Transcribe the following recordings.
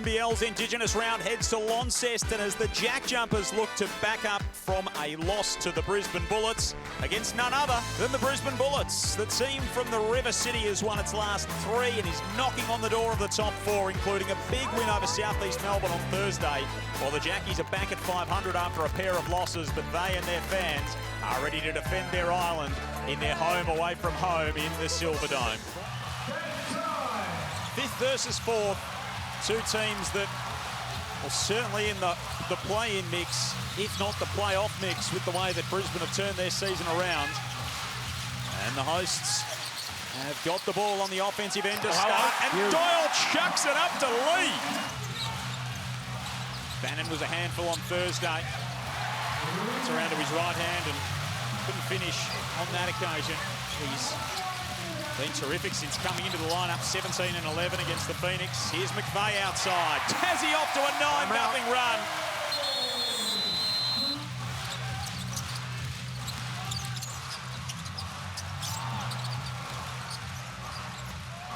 NBL's Indigenous round heads to Launceston as the Jack Jumpers look to back up from a loss to the Brisbane Bullets against none other than the Brisbane Bullets. The team from the River City has won its last 3 and is knocking on the door of the top 4, including a big win over South East Melbourne on Thursday. While the Jackies are back at 500 after a pair of losses, but they and their fans are ready to defend their island in their home away from home in the Silver Dome. 5th versus 4th, two teams that are certainly in the play-in mix, if not the playoff mix, with the way that Brisbane have turned their season around. And the hosts have got the ball on the offensive end to start, and Doyle chucks it up to Lee. Bannon was a handful on Thursday. It's around to his right hand and couldn't finish on that occasion. He's been terrific since coming into the lineup, 17 and 11 against the Phoenix. Here's McVeigh outside. Tassie off to a 9-0 run.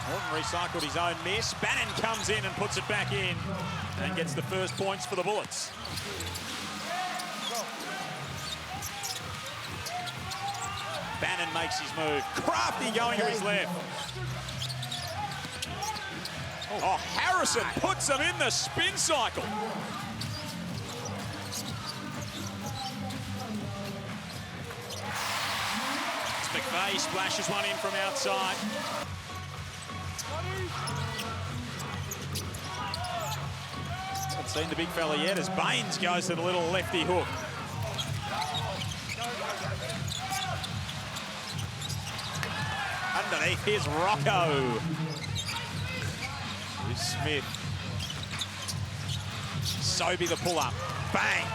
Horton recycled his own miss. Bannon comes in and puts it back in and gets the first points for the Bullets. Bannon makes his move. Crafty going to his left. Oh, Harrison puts him in the spin cycle. McVeigh splashes one in from outside. Haven't seen the big fella yet as Baines goes to the little lefty hook. Underneath, here's Rocco. Here's Smith. Sobey the pull-up. Bang!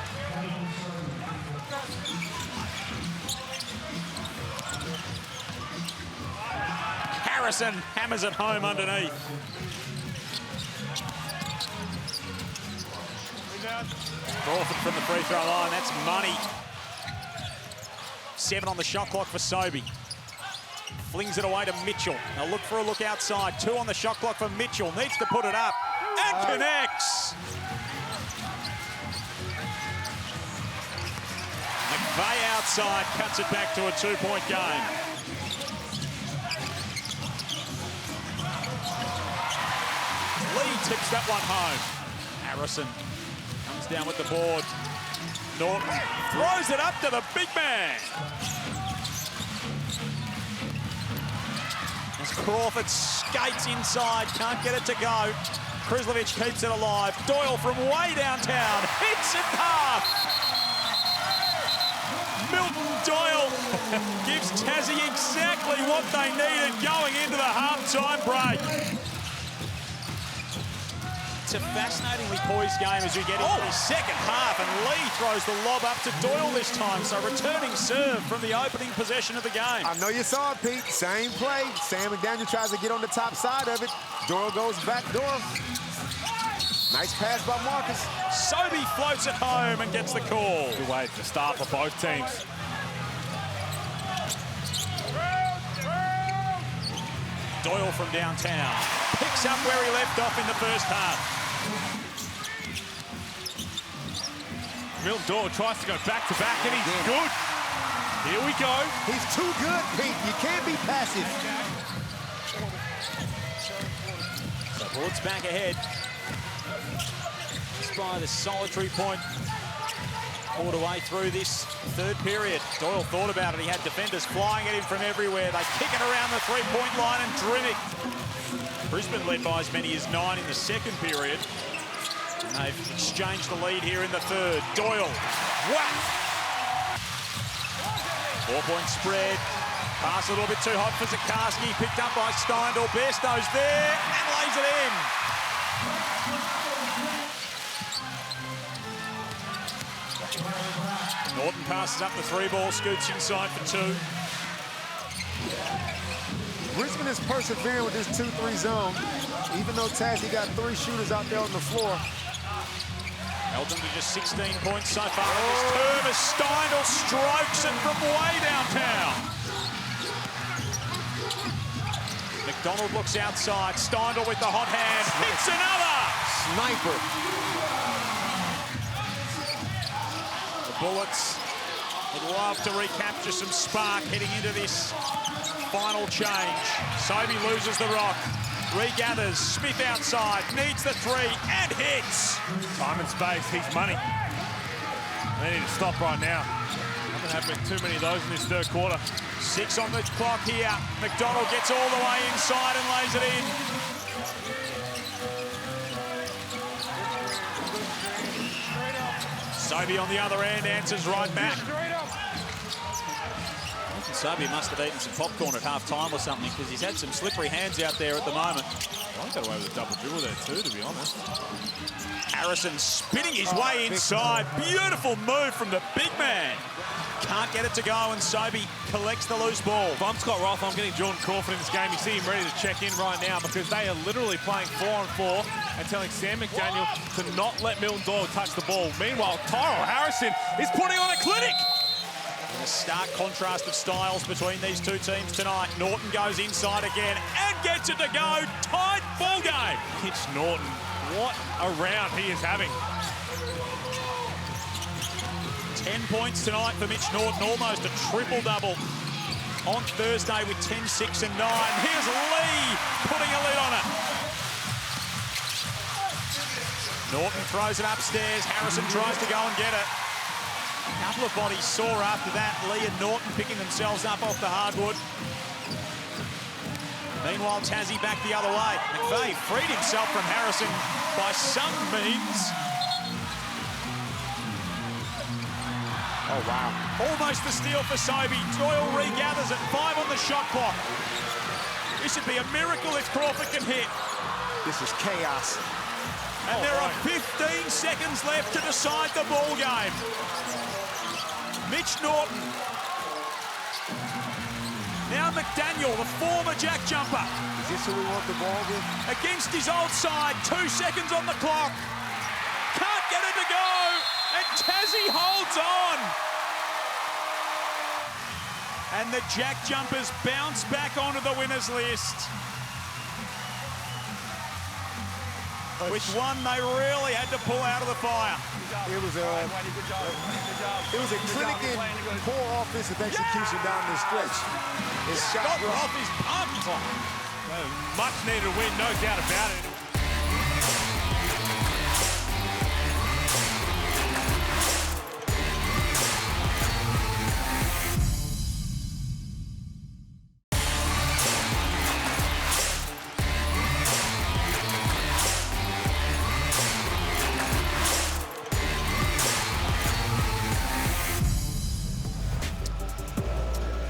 Harrison hammers it home underneath. Crawford from the free throw line, that's money. 7 on the shot clock for Sobey. Flings it away to Mitchell. They'll look for a look outside. 2 on the shot clock for Mitchell. Needs to put it up and connects. McVeigh outside, cuts it back to a 2-point game. Lee tips that one home. Harrison comes down with the board. Norton throws it up to the big man. As Crawford skates inside, can't get it to go. Krislovich keeps it alive. Doyle from way downtown hits it half. Milton Doyle gives Tassie exactly what they needed going into the halftime break. It's a fascinatingly poised game as you get into the second half, and Lee throws the lob up to Doyle this time, so returning serve from the opening possession of the game. I know you saw it, Pete. Same play. Sam McDaniel tries to get on the top side of it. Doyle goes back door. Nice pass by Marcus. Sobey floats it home and gets the call. Good way to start for both teams. Doyle from downtown picks up where he left off in the first half. Milton Doyle tries to go back-to-back, and he's good. Here we go. He's too good, Pete. You can't be passive. So Bullets back ahead. Just by the solitary point all the way through this third period. Doyle thought about it. He had defenders flying at him from everywhere. They kick it around the three-point line and Drimmick. Brisbane led by as many as 9 in the second period. And they've exchanged the lead here in the third. Doyle, whack! 4-point spread. Pass a little bit too hot for Zakarski. Picked up by Steindl. Bairstow's there and lays it in. Norton passes up the 3-ball, scoots inside for 2. Brisbane is persevering with this 2-3 zone, even though Tassie got 3 shooters out there on the floor. Elton to just 16 points so far in this term as Steindl strokes it from way downtown. McDonald looks outside. Steindl with the hot hand. Hits another! sniper. The Bullets would love to recapture some spark heading into this final change. Sobey loses the rock, regathers, Smith outside, needs the three, and hits. Time and space, he's money. They need to stop right now. Not going to have too many of those in this third quarter. 6 on the clock here. McDonald gets all the way inside and lays it in. Sobey on the other end answers right back. Sobey must have eaten some popcorn at half-time or something because he's had some slippery hands out there at the moment. I got away with a double dribble there too, to be honest. Harrison spinning his way inside. Beautiful move from the big man. Can't get it to go, and Sobey collects the loose ball. If I'm Scott Roth, I'm getting Jordan Crawford in this game. You see him ready to check in right now because they are literally playing 4-on-4 and telling Sam McDaniel to not let Milton Doyle touch the ball. Meanwhile, Tyrell Harrison is putting on a clinic. And a stark contrast of styles between these two teams tonight. Norton goes inside again and gets it to go. Tight ball game. Pitch Norton, what a round he is having. 10 points tonight for Mitch Norton, almost a triple-double on Thursday with 10, 6 and 9. Here's Lee putting a lid on it. Norton throws it upstairs. Harrison tries to go and get it. A couple of bodies sore after that. Lee and Norton picking themselves up off the hardwood. Meanwhile, Tassie back the other way. McVeigh freed himself from Harrison by some means. Oh, wow. Almost the steal for Sobey. Doyle regathers at 5 on the shot clock. This would be a miracle if Crawford can hit. This is chaos. And there are 15 seconds left to decide the ball game. Mitch Norton. Now McDaniel, the former jack jumper. Is this who we want the ball with? Against his old side, 2 seconds on the clock. Can't get it to go. And Tassie holds on. And the jack jumpers bounce back onto the winners list. With one they really had to pull out of the fire. It was a clinic in poor offensive execution down the stretch. His shot Scott Roth is pumped. Much needed win, no doubt about it.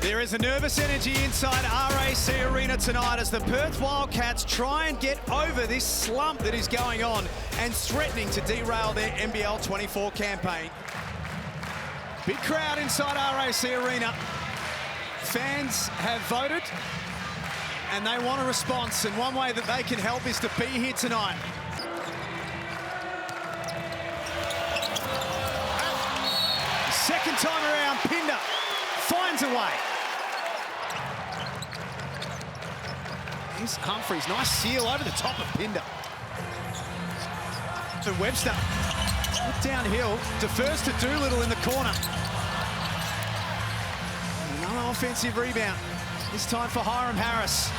There is a nervous energy inside RAC Arena tonight as the Perth Wildcats try and get over this slump that is going on and threatening to derail their NBL 24 campaign. Big crowd inside RAC Arena. Fans have voted and they want a response, and one way that they can help is to be here tonight. Second time around, Pinder finds a way. Here's Humphreys, nice seal over the top of Pinder. To Webster, downhill, defers to Doolittle in the corner. Another offensive rebound, this time for Hiram Harris.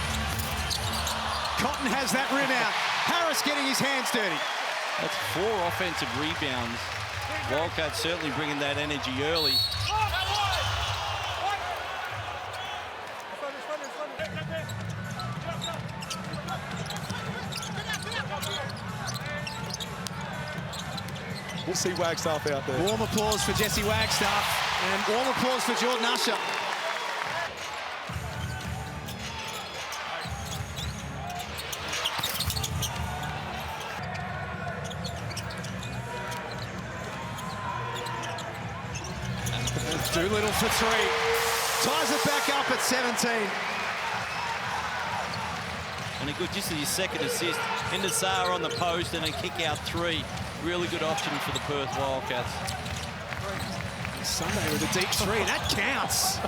Cotton has that rim out. Harris getting his hands dirty. That's 4 offensive rebounds. Wildcats certainly bringing that energy early. We'll see Wagstaff out there. Warm applause for Jesse Wagstaff and warm applause for Jordan Usher. Doolittle for 3. Ties it back up at 17. And a good, just his second assist. Indasar on the post and a kick out 3. Really good option for the Perth Wildcats. Sunday with a deep 3, that counts.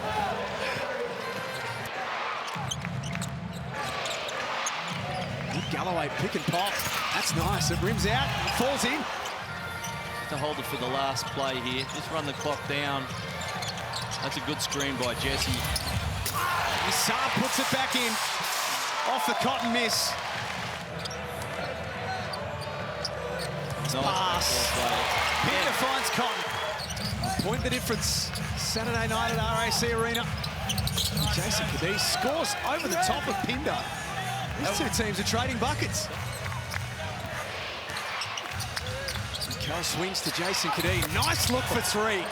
Galloway pick and pop. That's nice. It rims out, falls in. To hold it for the last play here. Just run the clock down. That's a good screen by Jesse. Saab puts it back in. Off the Cotton miss. Pass. Pinder finds Cotton. Point the difference. Saturday night at RAC Arena. Jason Kadee scores over the top of Pinder. These two teams are trading buckets. Cal swings to Jason Kadee. Nice look for three.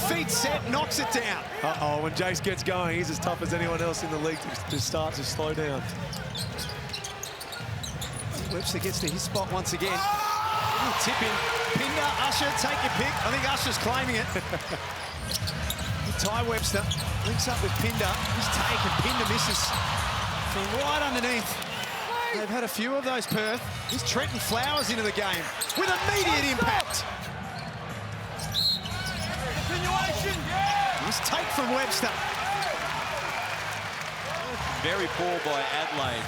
Feet set, knocks it down. Uh-oh, when Jace gets going, he's as tough as anyone else in the league to start to slow down. Webster gets to his spot once again. Little tip in. Pinder, Usher, take your pick. I think Usher's claiming it. Ty Webster links up with Pinder. He's taken. Pinder misses from right underneath. They've had a few of those, Perth. Here's Trenton Flowers into the game with immediate impact. Nice take from Webster. Very poor by Adelaide.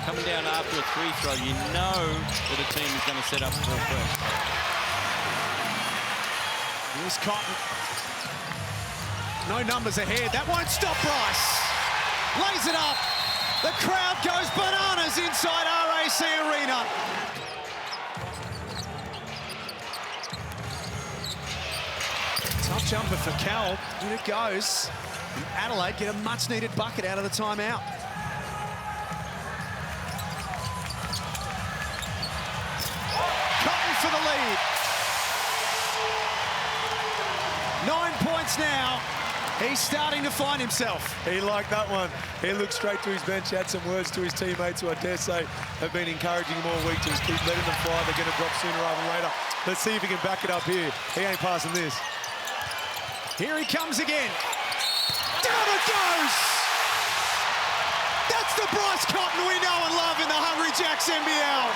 Coming down after a free throw, you know that a team is going to set up for a first. Here's Cotton. No numbers ahead. That won't stop Bryce. Lays it up. The crowd goes bananas inside RAC Arena. Tough jumper for Cal. In it goes. And Adelaide get a much-needed bucket out of the timeout. Cotton for the lead. 9 points now. He's starting to find himself. He liked that one. He looked straight to his bench, had some words to his teammates who I dare say have been encouraging him all week to just keep letting them fly. They're going to drop sooner rather than later. Let's see if he can back it up here. He ain't passing this. Here he comes again. Down it goes! That's the Bryce Cotton we know and love in the Hungry Jacks NBL.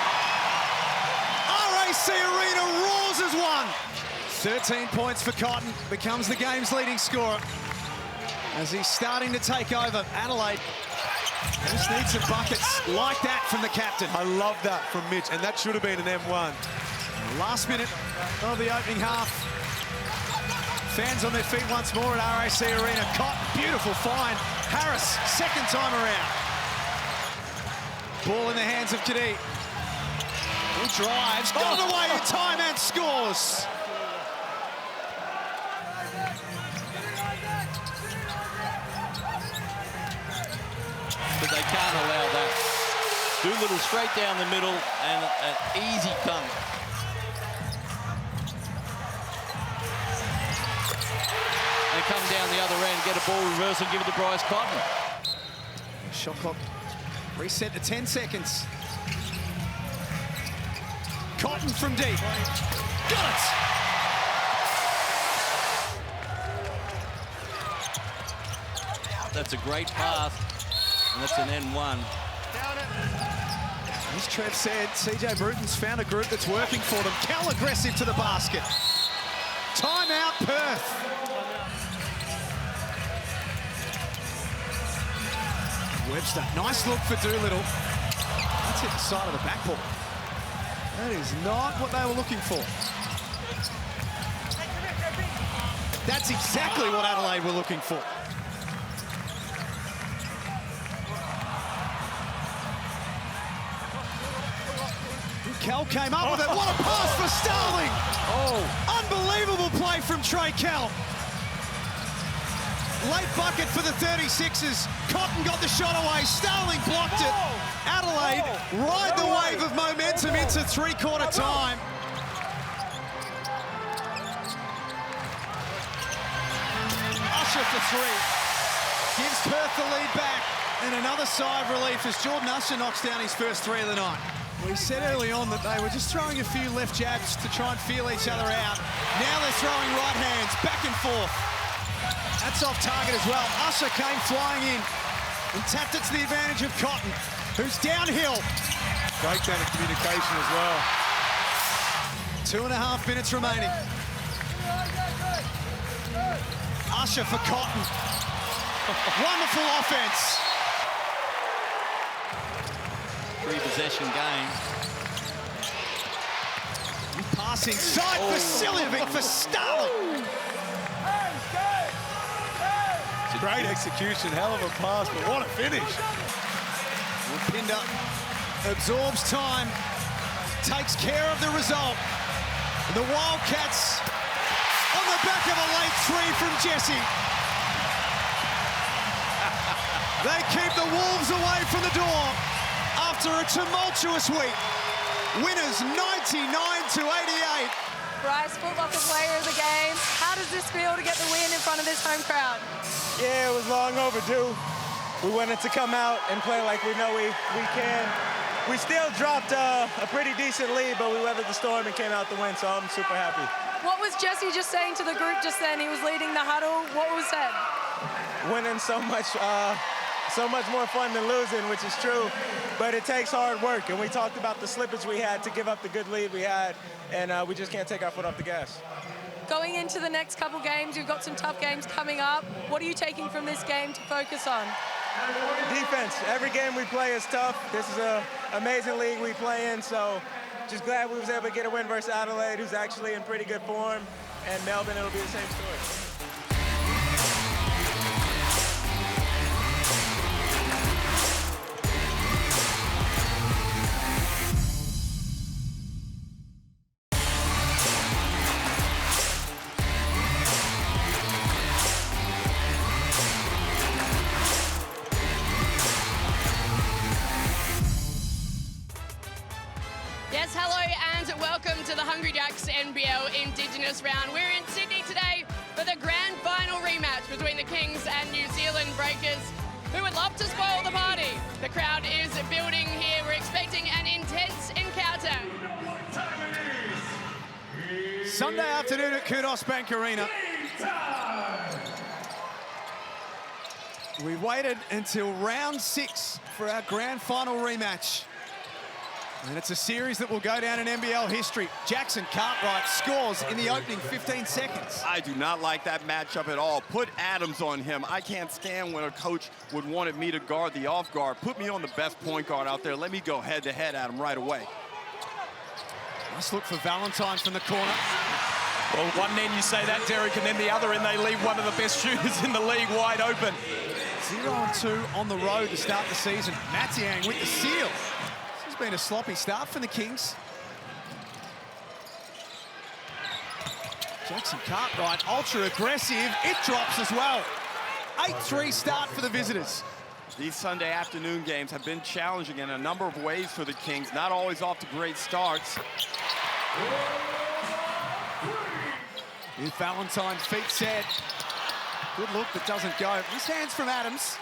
RAC Arena roars as one. 13 points for Cotton, becomes the game's leading scorer. As he's starting to take over, Adelaide just needs some buckets like that from the captain. I love that from Mitch, and that should have been an M1. Last minute of the opening half. Fans on their feet once more at RAC Arena. Cotton, beautiful find. Harris, second time around. Ball in the hands of Kadee. He drives, got it away in time and scores. But they can't allow that. Doolittle straight down the middle and an easy dunk. They come down the other end, get a ball reversal, give it to Bryce Cotton. Shot clock reset to 10 seconds. Cotton from deep. Got it! That's a great pass, and that's an N1. As Trev said, CJ Bruton's found a group that's working for them. Cal aggressive to the basket. Timeout, Perth. Webster, nice look for Doolittle. That's hit the side of the backboard. That is not what they were looking for. That's exactly what Adelaide were looking for. Cal came up with it. What a pass for Starling! Oh, unbelievable play from Trey Cal. Late bucket for the 36ers. Cotton got the shot away. Starling blocked it. Adelaide ride the wave of momentum into three-quarter time. Usher for three. Gives Perth the lead back. And another sigh of relief as Jordan Usher knocks down his first three of the night. We said early on that they were just throwing a few left jabs to try and feel each other out. Now they're throwing right hands back and forth. That's off target as well. Usher came flying in and tapped it to the advantage of Cotton, who's downhill. Breakdown of communication as well. 2.5 minutes remaining. Usher for Cotton. Wonderful offense. 3-possession game. Pass inside for Siljevic for Starling. Great execution, hell of a pass, but what a finish. Pinder absorbs time, takes care of the result. And the Wildcats on the back of a late three from Jesse. They keep the Wolves away from the door after a tumultuous week. Winners 99-88. Bryce, Foot Locker player of the game. How does this feel to get the win in front of this home crowd? Yeah, it was long overdue. We wanted to come out and play like we know we can. We still dropped a pretty decent lead, but we weathered the storm and came out to win, so I'm super happy. What was Jesse just saying to the group just then? He was leading the huddle. What was said? Winning so much more fun than losing, which is true, but it takes hard work, and we talked about the slippage we had to give up the good lead we had, and we just can't take our foot off the gas. Going into the next couple games, you've got some tough games coming up. What are you taking from this game to focus on? Defense. Every game we play is tough. This is an amazing league we play in, so just glad we was able to get a win versus Adelaide, who's actually in pretty good form, and Melbourne, it'll be the same story. Yes, hello and welcome to the Hungry Jacks NBL Indigenous Round. We're in Sydney today for the grand final rematch between the Kings and New Zealand Breakers, who would love to spoil the party. The crowd is building here. We're expecting an intense encounter. Sunday afternoon at Kudos Bank Arena. We waited until round 6 for our grand final rematch. And it's a series that will go down in NBL history. Jackson Cartwright scores in the opening 15 seconds. I do not like that matchup at all. Put Adams on him. I can't stand when a coach would wanted me to guard the off guard. Put me on the best point guard out there. Let me go head-to-head at him right away. Nice look for Valentine from the corner. Well, one end you say that, Derek, and then the other end they leave one of the best shooters in the league wide open. 0-2 on the road to start the season. Matiang with the seal. This has been a sloppy start for the Kings. Jackson Cartwright, ultra aggressive. It drops as well. 8-3 start for the visitors. These Sunday afternoon games have been challenging in a number of ways for the Kings, not always off to great starts. With Valentine, feet set. Good look, but doesn't go. This hands from Adams.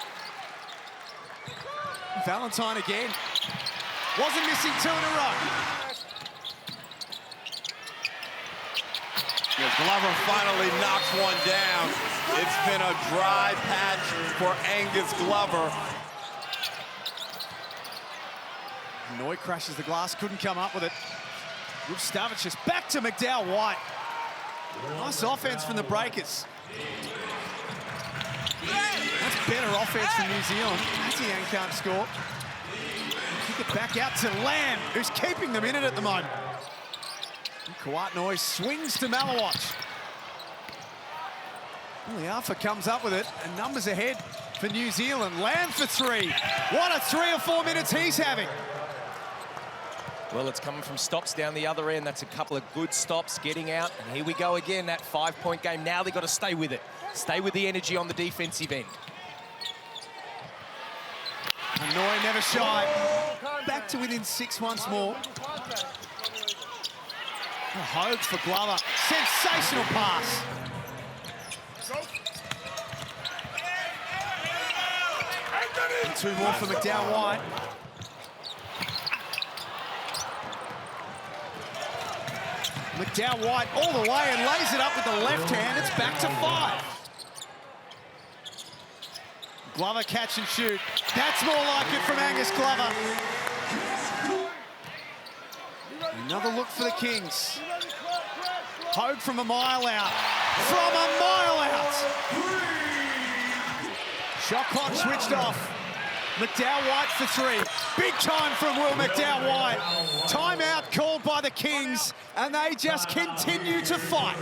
Valentine again. Wasn't missing 2 in a row. Glover finally knocks one down. It's been a dry patch for Angus Glover. Noy crashes the glass, couldn't come up with it. Stavicius back to McDowell White. Nice offense from the Breakers. That's better offense from New Zealand. Matiang can't score. Kick it back out to Lamb, who's keeping them in it at the moment. Kawatnoy swings to Malawatch. Well, the Alpha comes up with it, and numbers ahead for New Zealand. Lamb for 3. What a 3 or 4 minutes he's having. Well, it's coming from stops down the other end. That's a couple of good stops getting out. And here we go again, that 5-point game. Now they've got to stay with it. Stay with the energy on the defensive end. And Noy never shy. Back to within 6 once more. Hogue for Glover. Sensational pass. And 2 more for McDowell White. McDowell White all the way and lays it up with the left hand. It's back to 5. Glover catch and shoot. That's more like it from Angus Glover. Another look for the Kings. Hogue from a mile out. From a mile out. Shot clock switched off. McDowell White for three. Big time from Will McDowell White. Timeout called by the Kings, and they just continue to fight.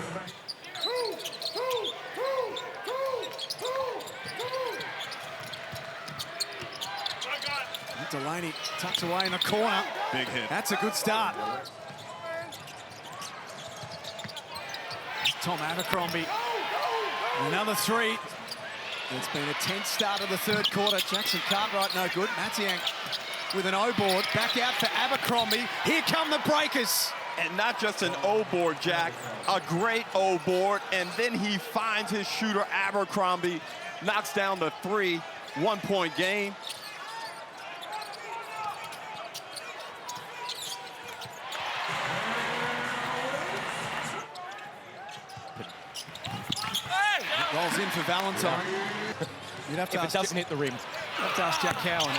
Delaney tucked away in the corner. Big hit. That's a good start. Tom Abercrombie. Another three. It's been a tense start of the third quarter. Jackson Cartwright no good. Matiang with an O-board. Back out for Abercrombie. Here come the breakers. And not just an O-board, Jack. A great O-board. And then he finds his shooter, Abercrombie. Knocks down the three. 1 point game. Rolls in for Valentine. You'd have to if it doesn't hit the rim. Have to ask Jack Cowan.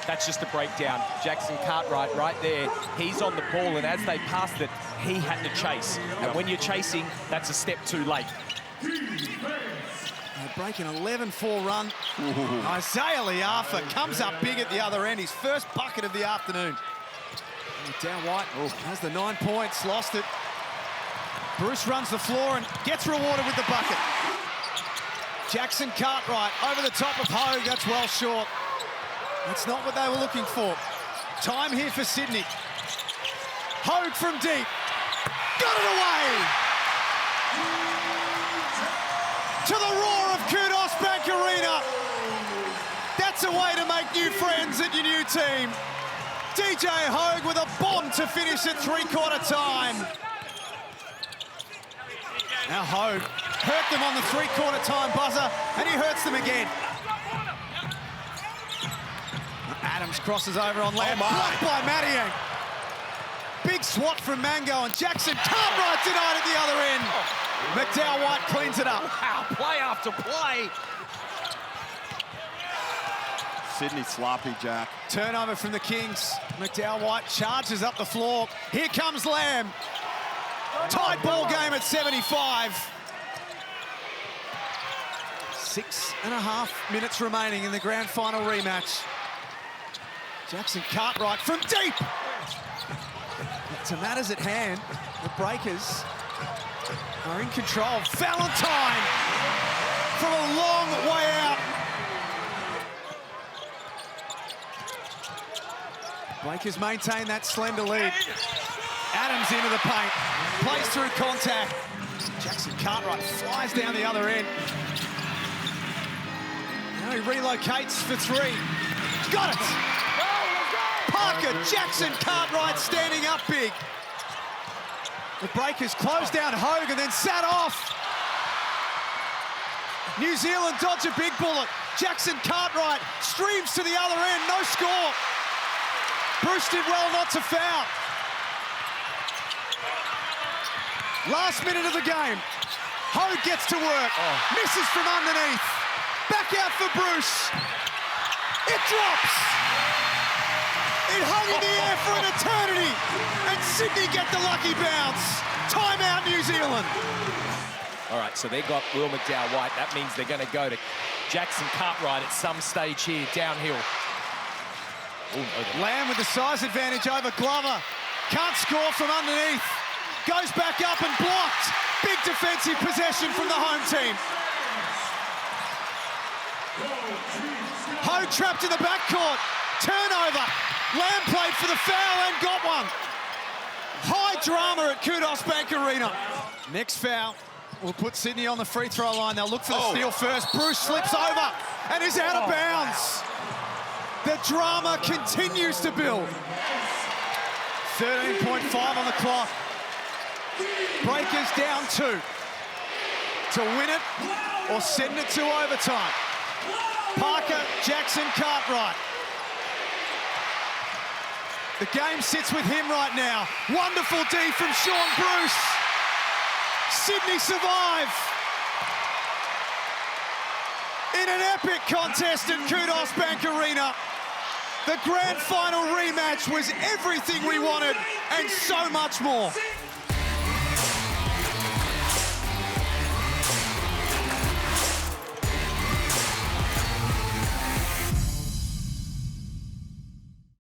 That's just a breakdown. Jackson Cartwright right there. He's on the ball, and as they passed it, he had to chase. And when you're chasing, that's a step too late. They break an 11-4 run. Isaiah Liafa comes up big at the other end. His first bucket of the afternoon. Down White has the 9 points, lost it. Bruce runs the floor and gets rewarded with the bucket. Jackson Cartwright over the top of Hogue. That's well short. That's not what they were looking for. Time here for Sydney. Hogue from deep. Got it away! To the roar of Kudos Bank Arena. That's a way to make new friends at your new team. DJ Hogue with a bomb to finish at three-quarter time. Now Hogue hurt them on the three-quarter time buzzer, and he hurts them again. Adams crosses over on Lamb, blocked by Matiang. Big swat from Mango, and Jackson Cartwright denied at the other end. McDowell White cleans it up. Wow, play after play. Sydney sloppy, Jack. Turnover from the Kings. McDowell White charges up the floor. Here comes Lamb. Tied ball game at 75. 6.5 minutes remaining in the grand final rematch. Jackson Cartwright from deep. To matters at hand, the Breakers are in control. Valentine from a long way out. Breakers maintain that slender lead. Adams into the paint, plays through contact. Jackson Cartwright flies down the other end. Now he relocates for three. Got it! Parker, Jackson Cartwright standing up big. The Breakers closed down Hogue and then sat off. New Zealand dodge a big bullet. Jackson Cartwright streams to the other end, no score. Bruce did well not to foul. Last minute of the game. Hogue gets to work, misses from underneath. Back out for Bruce. It drops. It hung in the air for an eternity. And Sydney get the lucky bounce. Timeout, New Zealand. All right, so they got Will McDowell White. That means they're going to go to Jackson Cartwright at some stage here, downhill. Lamb with the size advantage over Glover. Can't score from underneath. Goes back up and blocked. Big defensive possession from the home team. Hogue trapped in the backcourt. Turnover. Lamb played for the foul and got one. High drama at Kudos Bank Arena. Next foul will put Sydney on the free throw line. They'll look for the steal first. Bruce slips over and is out of bounds. The drama continues to build. 13.5 on the clock. Breakers down 2. To win it or send it to overtime. Parker, Jackson Cartwright. The game sits with him right now. Wonderful D from Sean Bruce. Sydney survive. In an epic contest at Kudos Bank Arena. The grand final rematch was everything we wanted and so much more.